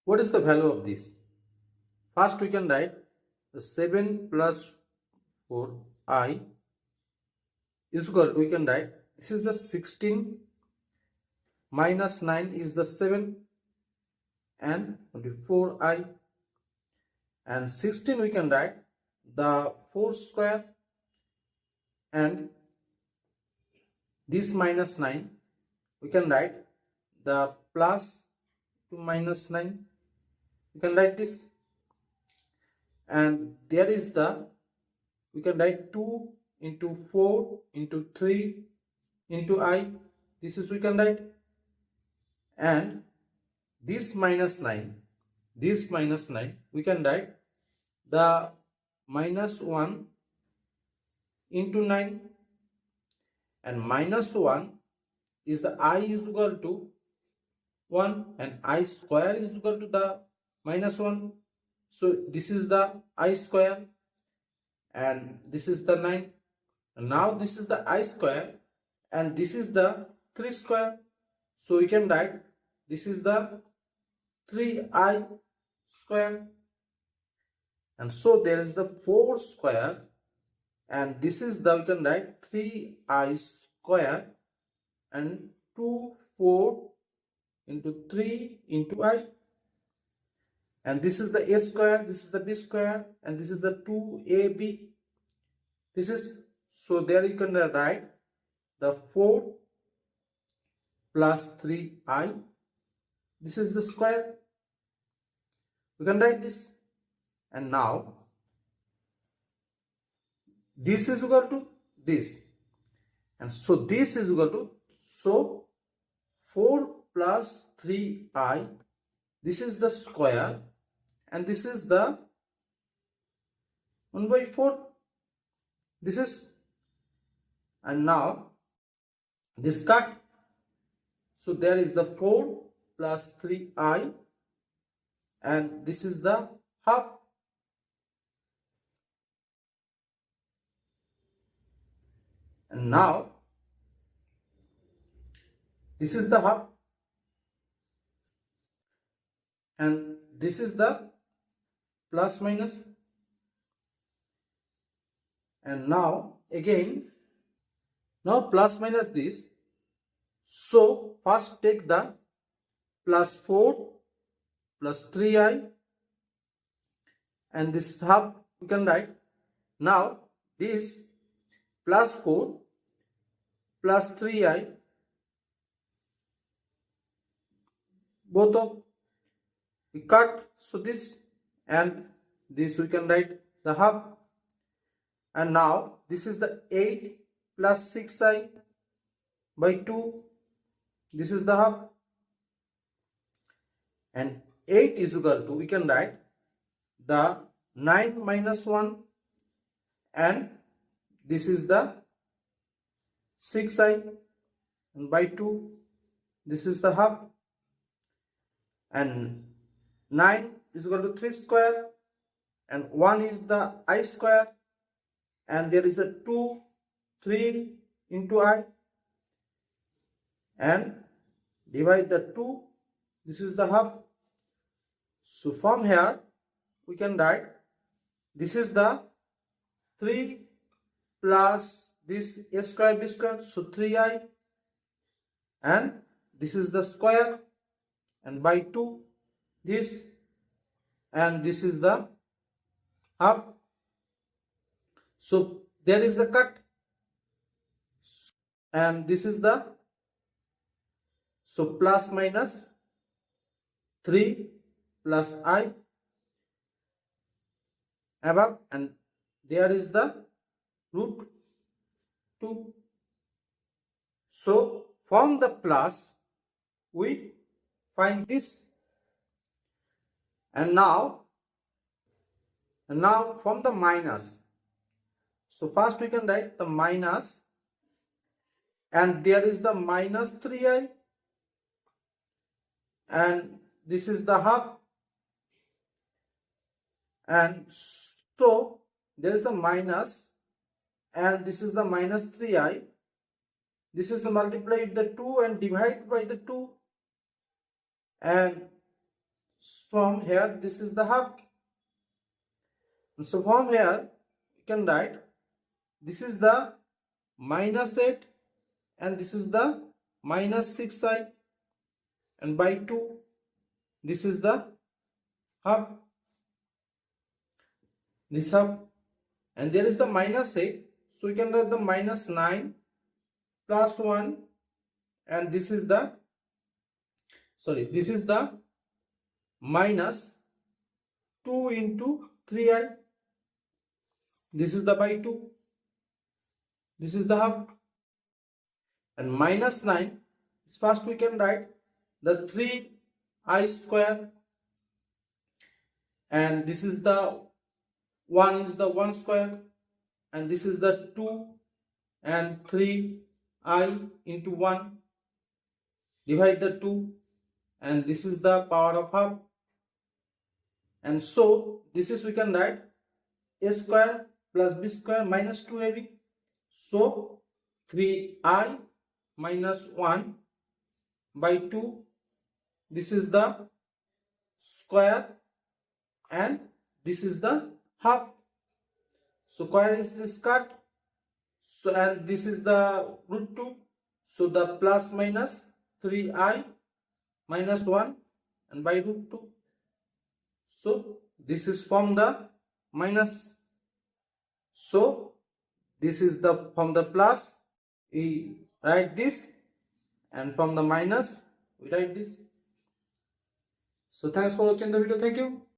What is the value of this? First we can write the 7 plus 4i is equal to, we can write this is the 16 minus 9 is the 7 and 4i, and 16 we can write the 4 square, and this minus 9 we can write the plus 2 minus 9, we can write this, and there is the, we can write 2 into 4 into 3 into I, this is we can write, and this minus 9 we can write the minus 1 into 9, and minus 1 is the I is equal to 1 and I square is equal to the minus 1, so this is the I square and this is the 9, and now this is the I square and this is the 3 square, so we can write this is the 3i square, and so there is the 4 square, and this is the, we can write 3i square and 2 4 into 3 into I, and this is the a square, this is the b square, and this is the 2ab, this is, so there you can write the 4 plus 3i, this is the square, we can write this, and now this is equal to this, and so this is equal to, so 4 plus 3i, this is the square and this is the 1 by 4, this is, and now this cut, so there is the 4 plus 3i and this is the half, and now this is the half and this is the plus minus, and now again, now plus minus this, so first take the plus 4 plus 3i and this is half, we can write, now this plus 4 plus 3i, both of we cut, so this and this we can write the half, and now this is the 8 plus 6i by 2, this is the half, and 8 is equal to, we can write the 9 minus 1 and this is the 6i and by 2, this is the half, and 9 is equal to 3 square and 1 is the I square, and there is a 2 3 into I, and divide the 2, this is the half, so from here we can write this is the 3 plus this a square b square, so 3i, and this is the square and by 2 this, and this is the half, so there is the cut, and this is the, so plus minus 3 plus I above, and there is the root 2, so from the plus we find this, and now from the minus, so first we can write the minus, and there is the minus 3i and this is the half, and so there is the minus and this is the minus 3i, this is the multiply with the 2 and divide by the 2, and from here this is the half. So from here you can write this is the minus 8 and this is the minus 6i, and by 2 this is the half, this half, and there is the minus 8, so we can write the minus 9 plus 1, and this is the minus 2 into 3i, this is the by 2, this is the half, and minus 9 is first we can write the 3i square, and this is the 1 is the 1 square, and this is the 2 and 3i into 1, divide the 2, and this is the power of half, and so this is we can write a square plus b square minus 2ab, so 3i minus 1 by 2, this is the square and this is the half, so square is this cut, so and this is the root 2, so the plus minus 3i minus 1 and by root 2, so this is from the minus, so this is the from the plus we write this, and from the minus we write this. So thanks for watching the video. Thank you.